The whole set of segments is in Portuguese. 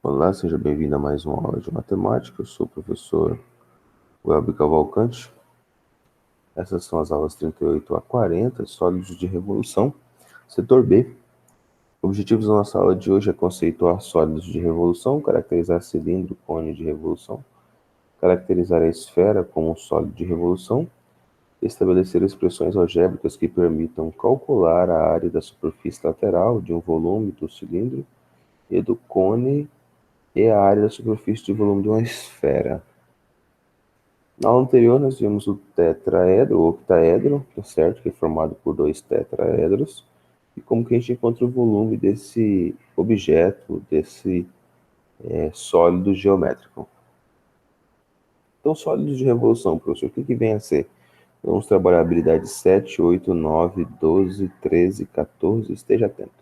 Olá, seja bem-vindo a mais uma aula de matemática. Eu sou o professor Welber Cavalcante. Essas são as aulas 38 a 40, sólidos de revolução, setor B. Objetivos da nossa aula de hoje é conceituar sólidos de revolução, caracterizar cilindro, cone de revolução, caracterizar a esfera como um sólido de revolução, estabelecer expressões algébricas que permitam calcular a área da superfície lateral de um volume do cilindro e do cone e a área da superfície de volume de uma esfera. Na aula anterior, nós vimos o tetraedro, ou octaedro, tá certo? Que é formado por dois tetraedros, e como que a gente encontra o volume desse objeto, desse sólido geométrico. Então, sólidos de revolução, professor, o que vem a ser? Vamos trabalhar habilidades 7, 8, 9, 12, 13, 14, esteja atento.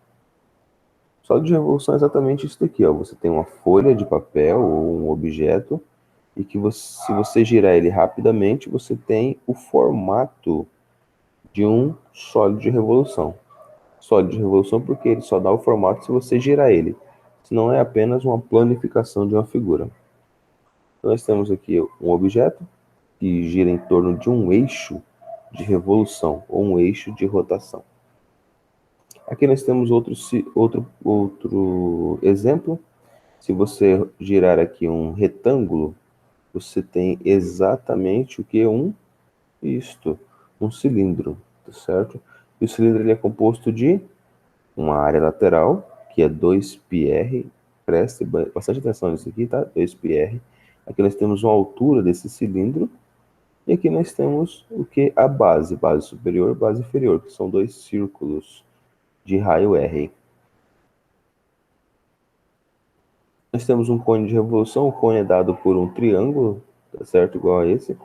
Sólido de revolução é exatamente isso daqui, ó. Você tem uma folha de papel ou um objeto e que se você girar ele rapidamente, você tem o formato de um sólido de revolução. Sólido de revolução porque ele só dá o formato se você girar ele, senão é apenas uma planificação de uma figura. Então, nós temos aqui um objeto que gira em torno de um eixo de revolução ou um eixo de rotação. Aqui nós temos outro exemplo. Se você girar aqui um retângulo, você tem exatamente o que? Um cilindro, tá certo? E o cilindro ele é composto de uma área lateral, que é 2πr, preste bastante atenção nisso aqui, tá? 2πr. Aqui nós temos uma altura desse cilindro, e aqui nós temos o que? A base superior, base inferior, que são dois círculos de raio R. Nós temos um cone de revolução, o cone é dado por um triângulo, tá certo? Igual a esse.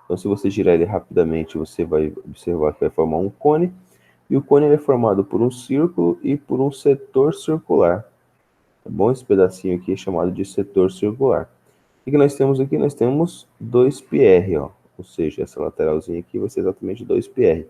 Então, se você girar ele rapidamente, você vai observar que vai formar um cone, e o cone é formado por um círculo e por um setor circular. Tá bom? Esse pedacinho aqui é chamado de setor circular. O que nós temos aqui? Nós temos 2πr, ó. Ou seja, essa lateralzinha aqui vai ser exatamente 2πr,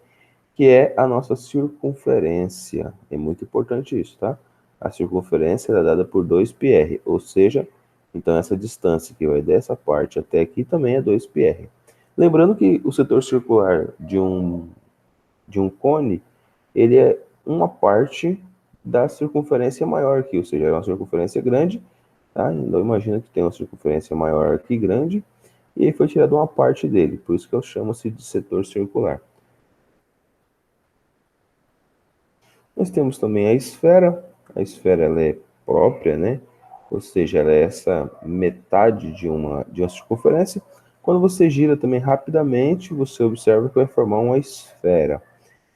que é a nossa circunferência. É muito importante isso, tá? A circunferência é dada por 2πr, ou seja, então essa distância que vai dessa parte até aqui também é 2πr. Lembrando que o setor circular de um cone, ele é uma parte da circunferência maior aqui, ou seja, é uma circunferência grande, tá? Então imagina que tem uma circunferência maior aqui, grande, e aí foi tirada uma parte dele, por isso que eu chamo-se de setor circular. Nós temos também a esfera ela é própria, né? Ou seja, ela é essa metade de uma circunferência. Quando você gira também rapidamente, você observa que vai formar uma esfera.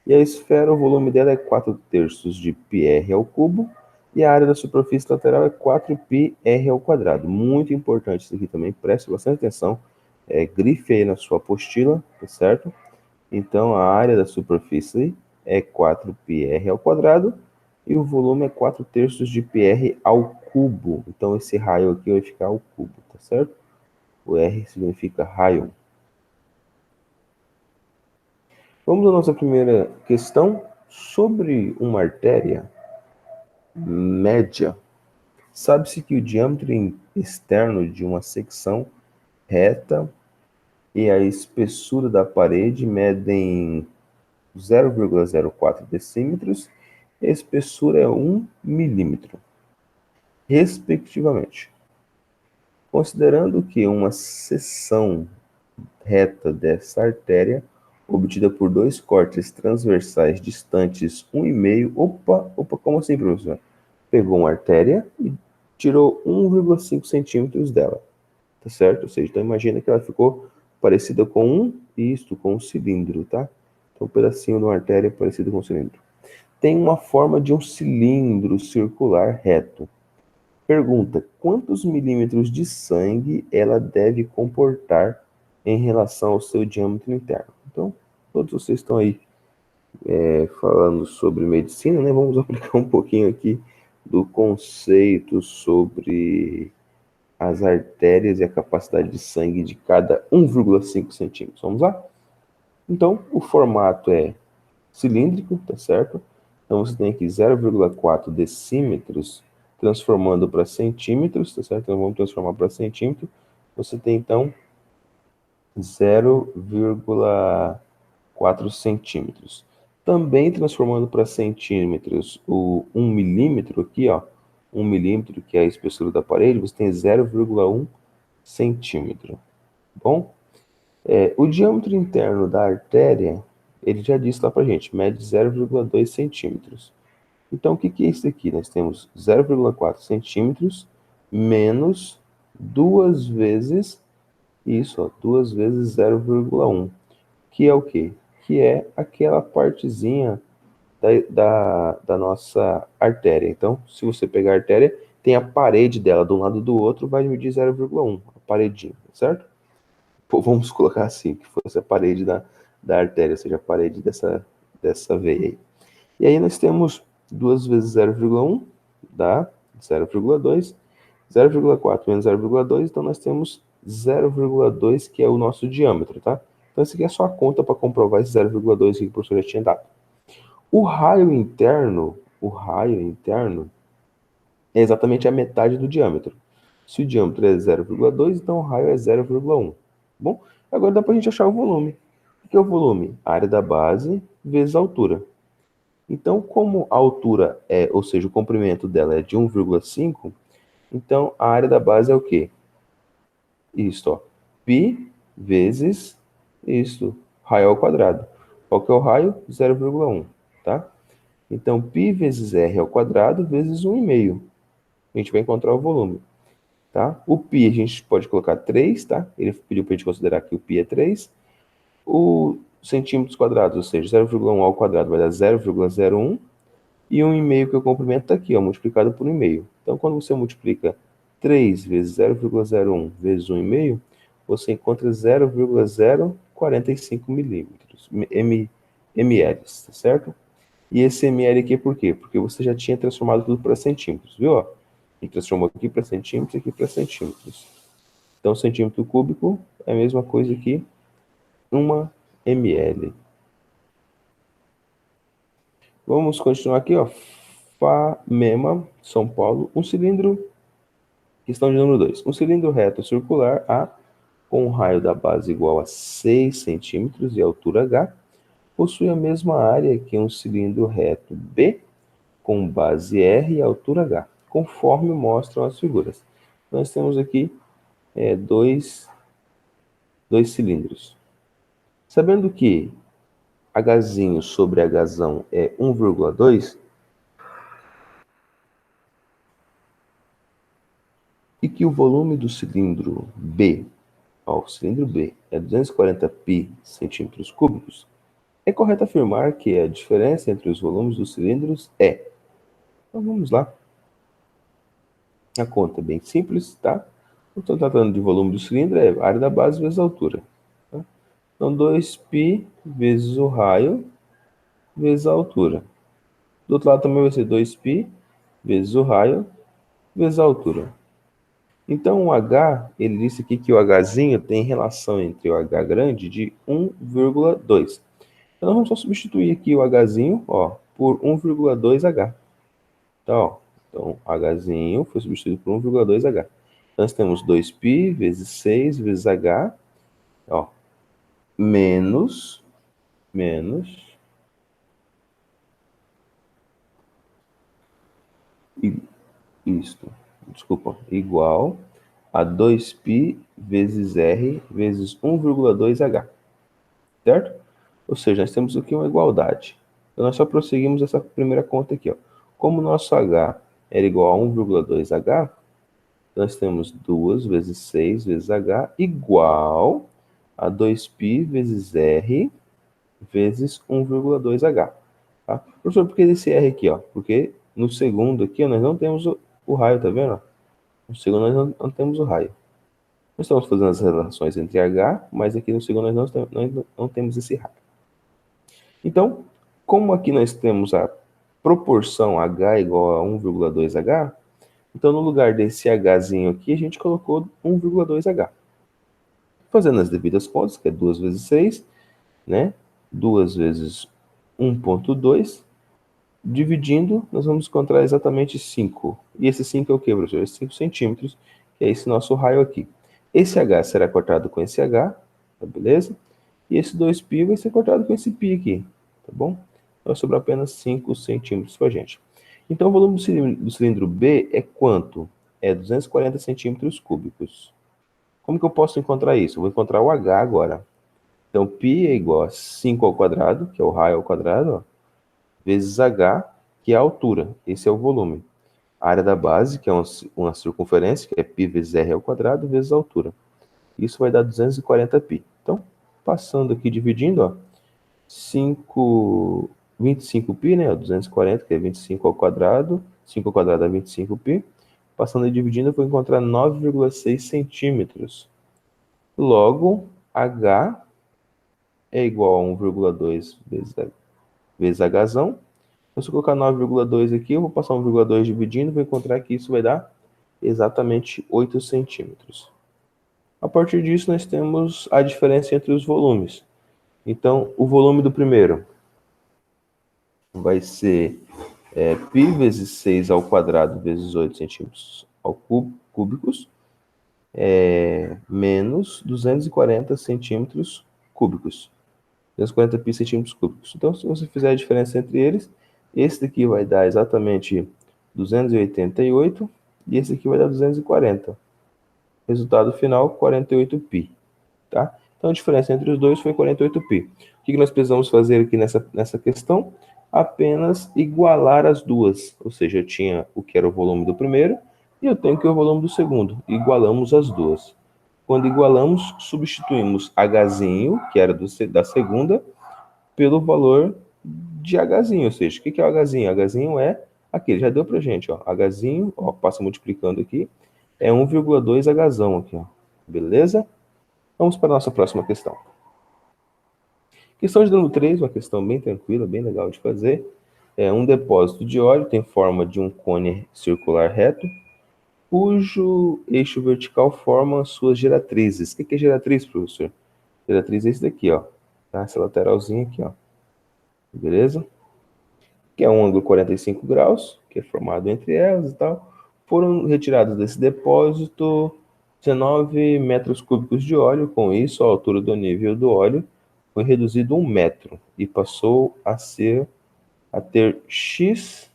E a esfera, o volume dela é 4/3 de πr ao cubo, e a área da superfície lateral é 4πr ao quadrado. Muito importante isso aqui também, preste bastante atenção, grife aí na sua apostila, tá certo? Então, a área da superfície é 4πr ao quadrado, e o volume é 4/3 de πr ao cubo. Então, esse raio aqui vai ficar ao cubo, tá certo? O R significa raio. Vamos à nossa primeira questão sobre uma artéria média. Sabe-se que o diâmetro externo de uma secção reta e a espessura da parede medem 0,04 decímetros e a espessura é 1 milímetro, respectivamente. Considerando que uma seção reta dessa artéria, obtida por dois cortes transversais distantes 1,5. Opa, como assim, professor? Pegou uma artéria e tirou 1,5 centímetros dela, tá certo? Ou seja, então imagina que ela ficou parecida com com um cilindro, tá? Então um pedacinho de uma artéria parecido com um cilindro. Tem uma forma de um cilindro circular reto. Pergunta: quantos milímetros de sangue ela deve comportar em relação ao seu diâmetro interno? Então, todos vocês estão aí falando sobre medicina, né? Vamos aplicar um pouquinho aqui do conceito sobre as artérias e a capacidade de sangue de cada 1,5 centímetros. Vamos lá? Então, o formato é cilíndrico, tá certo? Então, você tem aqui 0,4 decímetros, transformando para centímetros, tá certo? Então vamos transformar para centímetro. Você tem então 0,4 centímetros. Também transformando para centímetros o 1 milímetro aqui, ó, 1 milímetro, que é a espessura da parede, você tem 0,1 centímetro. Bom, o diâmetro interno da artéria, ele já disse lá pra gente, mede 0,2 centímetros. Então, o que é isso aqui? Nós temos 0,4 centímetros menos 2 vezes isso, ó, 2 vezes 0,1, que é o quê? Que é aquela partezinha da nossa artéria. Então, se você pegar a artéria, tem a parede dela de um lado do outro, vai medir 0,1, a paredinha, certo? Pô, vamos colocar assim, que fosse a parede da artéria, ou seja, a parede dessa veia aí. E aí nós temos 2 vezes 0,1 dá 0,2, 0,4 menos 0,2, então nós temos 0,2, que é o nosso diâmetro, tá? Então essa aqui é só a conta para comprovar esse 0,2 que o professor já tinha dado. O raio interno é exatamente a metade do diâmetro. Se o diâmetro é 0,2, então o raio é 0,1. Bom, agora dá para a gente achar o volume. O que é o volume? A área da base vezes a altura. Então, como a altura ou seja, o comprimento dela é de 1,5, então a área da base é o quê? Isto, ó, π vezes isto, raio ao quadrado. Qual que é o raio? 0,1, tá? Então, π vezes r ao quadrado vezes 1,5. A gente vai encontrar o volume, tá? O π a gente pode colocar 3, tá? Ele pediu para a gente considerar que o π é 3. O centímetros quadrados, ou seja, 0,1 ao quadrado vai dar 0,01. E 1,5 que é o comprimento está aqui, ó, multiplicado por 1,5. Então, quando você multiplica 3 vezes 0,01 vezes 1,5, você encontra 0,045 milímetros, ml, tá certo? E esse ml aqui por quê? Porque você já tinha transformado tudo para centímetros, viu? Ó? E transformou aqui para centímetros e aqui para centímetros. Então, centímetro cúbico é a mesma coisa que 1 ml. Vamos continuar aqui, ó. FAMEMA, São Paulo, um cilindro, questão de número 2. Um cilindro reto circular A, com um raio da base igual a 6 centímetros e altura H, possui a mesma área que um cilindro reto B, com base R e altura H, conforme mostram as figuras. Nós temos aqui dois cilindros. Sabendo que Hzinho sobre Hzão é 1,2, e que o volume do cilindro B, o cilindro B é 240 π centímetros cúbicos, é correto afirmar que a diferença entre os volumes dos cilindros é. Então vamos lá. A conta é bem simples, tá? Estou tratando de volume do cilindro, é a área da base vezes a altura. Tá? Então 2π vezes o raio vezes a altura. Do outro lado também vai ser 2π vezes o raio vezes a altura. Então, o H, ele disse aqui que o Hzinho tem relação entre o H grande de 1,2. Então, nós vamos só substituir aqui o Hzinho, ó, por 1,2H. Então, Hzinho foi substituído por 1,2H. Então, nós temos 2π vezes 6 vezes H, ó, menos, isto, desculpa, igual a 2π vezes R vezes 1,2H, certo? Ou seja, nós temos aqui uma igualdade. Então, nós só prosseguimos essa primeira conta aqui, ó. Como o nosso H era igual a 1,2H, nós temos 2 vezes 6 vezes H igual a 2π vezes R vezes 1,2H. Tá? Professor, por que esse R aqui? Ó? Porque no segundo aqui, ó, nós não temos o raio, tá vendo? No segundo nós não temos o raio. Nós estamos fazendo as relações entre H, mas aqui no segundo nós não temos esse raio. Então, como aqui nós temos a proporção H igual a 1,2H, então no lugar desse Hzinho aqui, a gente colocou 1,2H. Fazendo as devidas contas, que é 2 vezes 6, né? 2 vezes 1,2, Dividindo, nós vamos encontrar exatamente 5. E esse 5 é o que, professor? 5 centímetros, que é esse nosso raio aqui. Esse H será cortado com esse H, tá beleza? E esse 2π vai ser cortado com esse π aqui, tá bom? Vai sobrar apenas 5 centímetros para a gente. Então, o volume do cilindro B é quanto? É 240 centímetros cúbicos. Como que eu posso encontrar isso? Eu vou encontrar o H agora. Então, π é igual a 5 ao quadrado, que é o raio ao quadrado, ó, vezes H, que é a altura. Esse é o volume. A área da base, que é uma circunferência, que é π vezes r ao quadrado, vezes a altura. Isso vai dar 240π. Então, passando aqui, dividindo, ó, 25π, né? 240, que é 25 ao quadrado. 5 ao quadrado é 25π. Passando e dividindo, eu vou encontrar 9,6 centímetros. Logo, H é igual a 1,2 vezes Hzão. Então, se eu colocar 9,2 aqui, eu vou passar 1,2 dividindo, vou encontrar que isso vai dar exatamente 8 centímetros. A partir disso, nós temos a diferença entre os volumes. Então, o volume do primeiro vai ser π vezes 6 ao quadrado vezes 8 centímetros cúbicos, menos 240 centímetros cúbicos. 240 π centímetros cúbicos. Então, se você fizer a diferença entre eles, esse daqui vai dar exatamente 288 e esse aqui vai dar 240. Resultado final, 48π. Tá? Então, a diferença entre os dois foi 48π. O que nós precisamos fazer aqui nessa questão? Apenas igualar as duas. Ou seja, eu tinha o que era o volume do primeiro e eu tenho que o volume do segundo. Igualamos as duas. Quando igualamos, substituímos Hzinho, que era da segunda, pelo valor de Hzinho. Ou seja, o que é o Hzinho? Hzinho é aquele, já deu pra gente, ó. Hzinho, ó, passa multiplicando aqui, é 1,2 Hzão aqui, ó. Beleza? Vamos para a nossa próxima questão. Questão de número 3, uma questão bem tranquila, bem legal de fazer. É um depósito de óleo, tem forma de um cone circular reto, cujo eixo vertical forma suas geratrizes. O que é geratriz, professor? Geratriz é esse daqui, ó. Tá? Essa lateralzinha aqui, ó. Beleza? Que é um ângulo 45 graus, que é formado entre elas e tal. Foram retirados desse depósito 19 metros cúbicos de óleo. Com isso, a altura do nível do óleo foi reduzido 1 metro e passou a ter X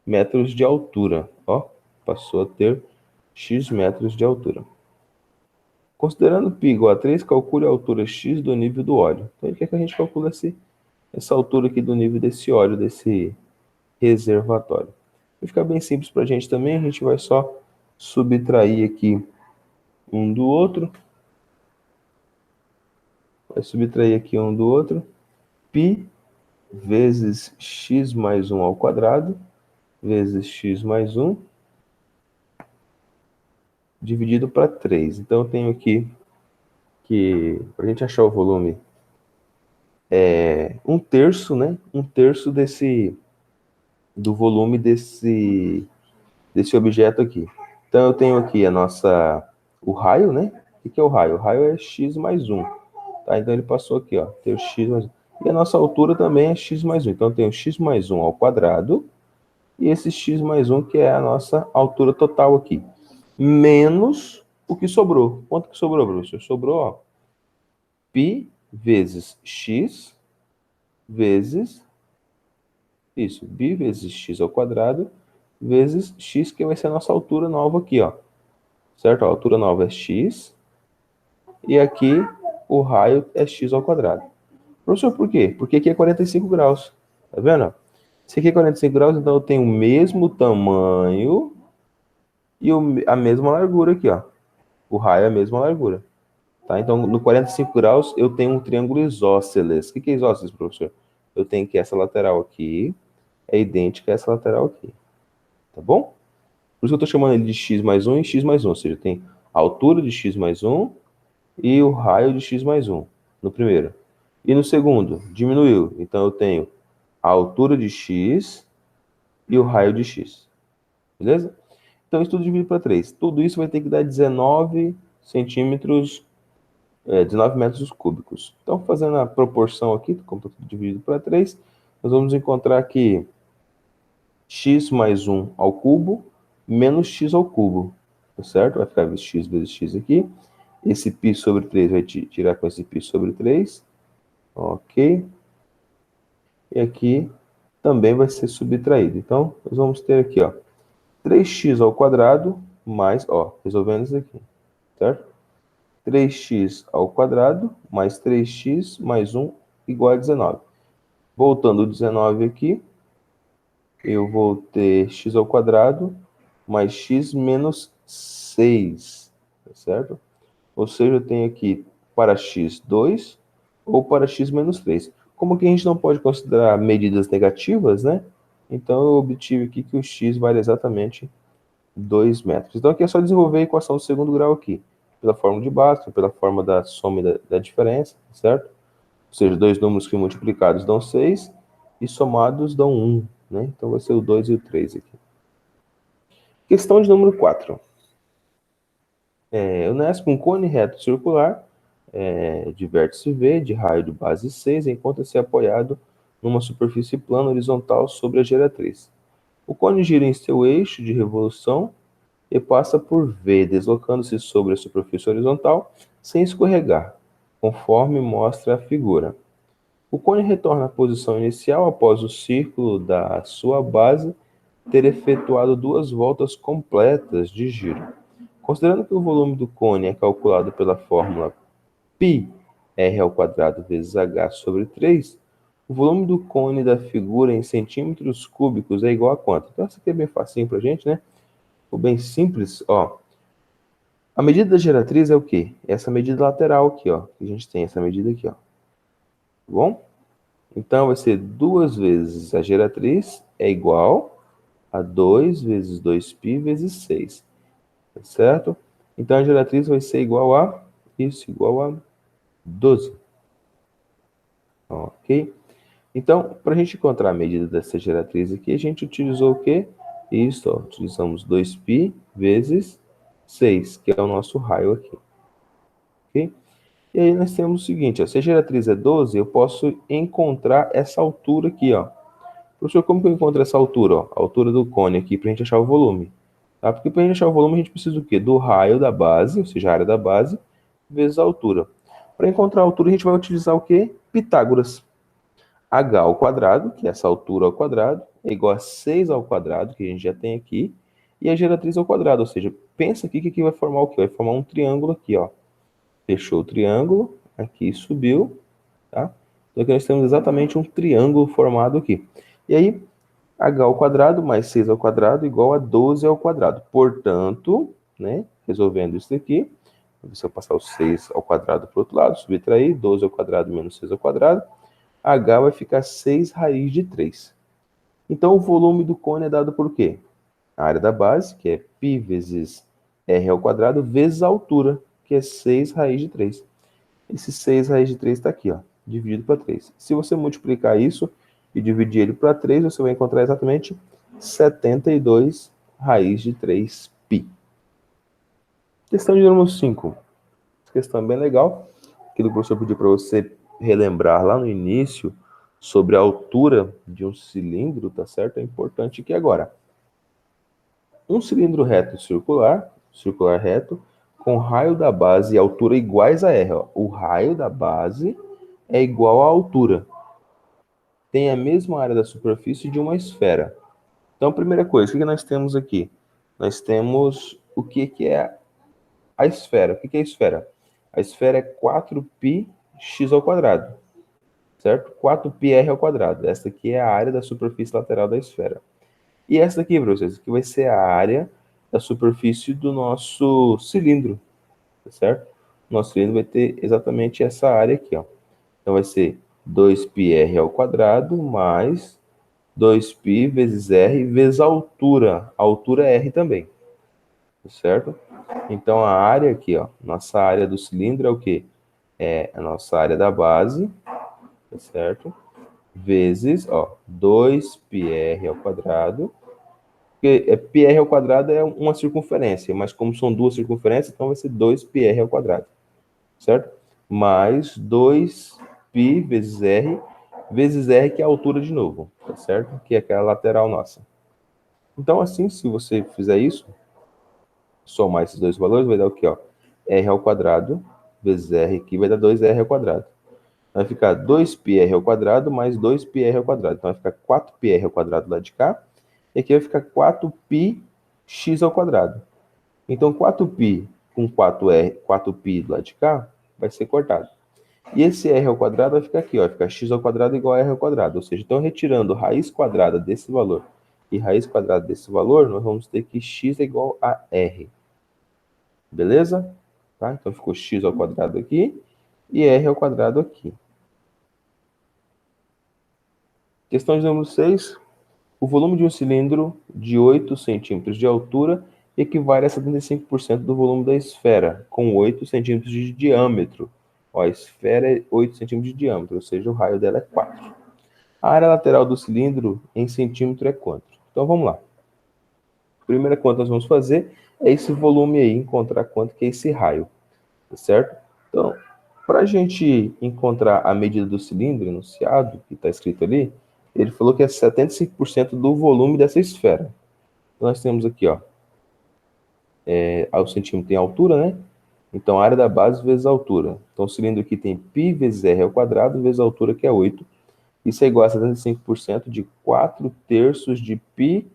metros de altura. Ó, passou a ter X metros de altura. Considerando π igual a 3, calcule a altura X do nível do óleo. Então, ele quer que a gente calcule essa altura aqui do nível desse óleo, desse reservatório. Vai ficar bem simples para a gente também, a gente vai só subtrair aqui um do outro. Vai subtrair aqui um do outro. π vezes x mais 1 ao quadrado, vezes x mais 1, dividido para 3. Então, eu tenho aqui que, para a gente achar o volume, é 1/3, né? 1/3 do volume desse objeto aqui. Então, eu tenho aqui o raio, né? O que é o raio? O raio é x mais 1. Tá? Então, ele passou aqui, ó, tem o x mais 1. E a nossa altura também é x mais 1. Então, eu tenho x mais 1 ao quadrado e esse x mais 1, que é a nossa altura total aqui. Menos o que sobrou. Quanto que sobrou, professor? Sobrou, ó, π vezes x vezes isso, π vezes x ao quadrado vezes x, que vai ser a nossa altura nova aqui, ó. Certo? A altura nova é x e aqui o raio é x ao quadrado. Professor, por quê? Porque aqui é 45 graus. Tá vendo? Se aqui é 45 graus, então eu tenho o mesmo tamanho e a mesma largura aqui, ó. O raio é a mesma largura. Tá? Então, no 45 graus, eu tenho um triângulo isósceles. O que é isósceles, professor? Eu tenho que essa lateral aqui é idêntica a essa lateral aqui. Tá bom? Por isso que eu estou chamando ele de x mais 1 e x mais 1. Ou seja, tem a altura de x mais 1 e o raio de x mais 1 no primeiro. E no segundo, diminuiu. Então, eu tenho a altura de x e o raio de x. Beleza? Então, isso tudo dividido para 3. Tudo isso vai ter que dar 19 centímetros, 19 metros cúbicos. Então, fazendo a proporção aqui, como está tudo dividido para 3, nós vamos encontrar aqui x mais 1 ao cubo menos x ao cubo, tá certo? Vai ficar x vezes x aqui. Esse π sobre 3 vai tirar com esse π sobre 3. Ok. E aqui também vai ser subtraído. Então, nós vamos ter aqui, ó, 3x ao quadrado mais, ó, resolvendo isso aqui, certo? 3x ao quadrado mais 3x mais 1 igual a 19. Voltando o 19 aqui, eu vou ter x ao quadrado mais x menos 6, tá certo? Ou seja, eu tenho aqui para x 2 ou para x menos 3. Como que a gente não pode considerar medidas negativas, né? Então eu obtive aqui que o x vale exatamente 2 metros. Então aqui é só desenvolver a equação do segundo grau aqui, pela fórmula de Bhaskara, pela forma da soma e da diferença, certo? Ou seja, dois números que multiplicados dão 6 e somados dão 1, né? Então vai ser o 2 e o 3 aqui. Questão de número 4. Eu nespo um cone reto circular de vértice V, de raio de base 6, encontra-se apoiado numa superfície plana horizontal sobre a geratriz. O cone gira em seu eixo de revolução e passa por V, deslocando-se sobre a superfície horizontal sem escorregar, conforme mostra a figura. O cone retorna à posição inicial após o círculo da sua base ter efetuado 2 voltas completas de giro. Considerando que o volume do cone é calculado pela fórmula πr ao quadrado vezes h sobre 3, o volume do cone da figura em centímetros cúbicos é igual a quanto? Então, isso aqui é bem facinho pra gente, né? Ficou bem simples, ó. A medida da geratriz é o quê? Essa medida lateral aqui, ó. A gente tem essa medida aqui, ó. Tá bom? Então, vai ser 2 vezes a geratriz é igual a 2 vezes 2π vezes 6. Tá certo? Então, a geratriz vai ser igual a isso, igual a 12. Ok? Então, para a gente encontrar a medida dessa geratriz aqui, a gente utilizou o quê? Isso, ó, utilizamos 2π vezes 6, que é o nosso raio aqui. Ok? E aí nós temos o seguinte, ó, se a geratriz é 12, eu posso encontrar essa altura aqui, ó. Professor, como que eu encontro essa altura? Ó? A altura do cone aqui, para a gente achar o volume. Tá? Porque para a gente achar o volume, a gente precisa do quê? Do raio da base, ou seja, a área da base, vezes a altura. Para encontrar a altura, a gente vai utilizar o quê? Pitágoras. H ao quadrado, que é essa altura ao quadrado, é igual a 6 ao quadrado, que a gente já tem aqui, e a geratriz ao quadrado, ou seja, pensa aqui que aqui vai formar o quê? Vai formar um triângulo aqui, ó. Fechou o triângulo, aqui subiu, tá? Então aqui nós temos exatamente um triângulo formado aqui. E aí, h ao quadrado mais 6 ao quadrado igual a 12 ao quadrado. Portanto, né, resolvendo isso aqui, se eu passar o 6 ao quadrado para o outro lado, subtrair 12 ao quadrado menos 6 ao quadrado, h vai ficar 6 raiz de 3. Então, o volume do cone é dado por quê? A área da base, que é π vezes r ao quadrado, vezes a altura, que é 6 raiz de 3. Esse 6 raiz de 3 está aqui, ó, dividido para 3. Se você multiplicar isso e dividir ele para 3, você vai encontrar exatamente 72 raiz de 3π. Questão de número 5. Questão bem legal, que o professor pediu para você relembrar lá no início sobre a altura de um cilindro, tá certo? É importante que agora, um cilindro reto circular reto, com raio da base e altura iguais a R. Ó. O raio da base é igual à altura. Tem a mesma área da superfície de uma esfera. Então, primeira coisa, o que nós temos aqui? Nós temos o que é a esfera. O que é a esfera? A esfera é 4π x ao quadrado, certo? 4πr ao quadrado. Essa aqui é a área da superfície lateral da esfera. E essa aqui, professores, essa aqui vai ser a área da superfície do nosso cilindro, tá certo? Nosso cilindro vai ter exatamente essa área aqui, ó. Então vai ser 2πr ao quadrado mais 2π vezes r vezes a altura é r também, tá certo? Então a área aqui, ó, nossa área do cilindro é o quê? É a nossa área da base, tá certo? Vezes, ó, 2πr ao quadrado, porque πr ao quadrado é uma circunferência, mas como são duas circunferências, então vai ser 2πr ao quadrado, certo? Mais 2π vezes r vezes R, que é a altura de novo, tá certo? Que é aquela lateral nossa. Então, assim, se você fizer isso, somar esses dois valores, vai dar o quê? Ó? R ao quadrado vezes R aqui vai dar 2R ao quadrado. Vai ficar 2πr ao quadrado mais 2πr ao quadrado. Então vai ficar 4πr ao quadrado lá de cá. E aqui vai ficar 4πx ao quadrado. Então 4π com 4π do lado de cá vai ser cortado. E esse r ao quadrado vai ficar aqui, ó, vai ficar x ao quadrado igual a r ao quadrado. Ou seja, então retirando raiz quadrada desse valor e raiz quadrada desse valor, nós vamos ter que x é igual a r. Beleza? Tá? Então ficou x ao quadrado aqui e r ao quadrado aqui. Questão de número 6. O volume de um cilindro de 8 centímetros de altura equivale a 75% do volume da esfera, com 8 centímetros de diâmetro. Ó, a esfera é 8 centímetros de diâmetro, ou seja, o raio dela é 4. A área lateral do cilindro em centímetro é quanto? Então vamos lá. A primeira conta que nós vamos fazer é esse volume aí, encontrar quanto que é esse raio, tá certo? Então, para a gente encontrar a medida do cilindro enunciado, que está escrito ali, ele falou que é 75% do volume dessa esfera. Então, nós temos aqui, ó, o centímetro tem altura, né? Então, a área da base vezes a altura. Então, o cilindro aqui tem π vezes r ao quadrado vezes a altura, que é 8. Isso é igual a 75% de 4 terços de π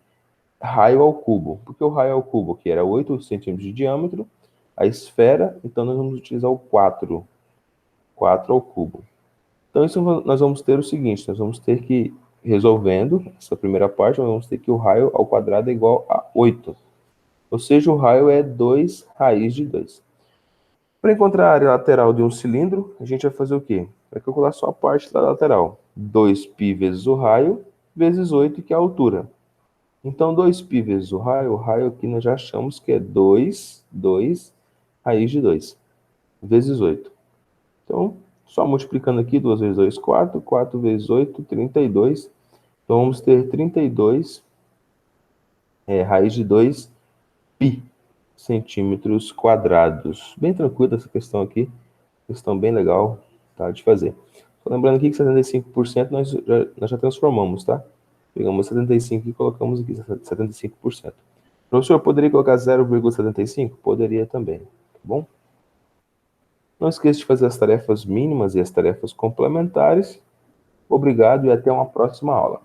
raio ao cubo. Porque o raio ao cubo aqui era 8 centímetros de diâmetro, a esfera, então nós vamos utilizar o 4 ao cubo. Então, isso nós vamos ter o seguinte, nós vamos ter que, resolvendo essa primeira parte, nós vamos ter que o raio ao quadrado é igual a 8. Ou seja, o raio é 2 raiz de 2. Para encontrar a área lateral de um cilindro, a gente vai fazer o quê? Vai calcular só a parte da lateral. 2π vezes o raio, vezes 8, que é a altura. Então, 2π vezes o raio aqui nós já achamos que é 2 raiz de 2, vezes 8. Então, só multiplicando aqui, 2 vezes 2, 4, 4 vezes 8, 32. Então, vamos ter 32 raiz de 2 π centímetros quadrados. Bem tranquila essa questão aqui, questão bem legal, tá, de fazer. Só lembrando aqui que 75% nós já transformamos, tá? Pegamos 75 e colocamos aqui 75%. Professor, poderia colocar 0,75? Poderia também, tá bom? Não esqueça de fazer as tarefas mínimas e as tarefas complementares. Obrigado e até uma próxima aula.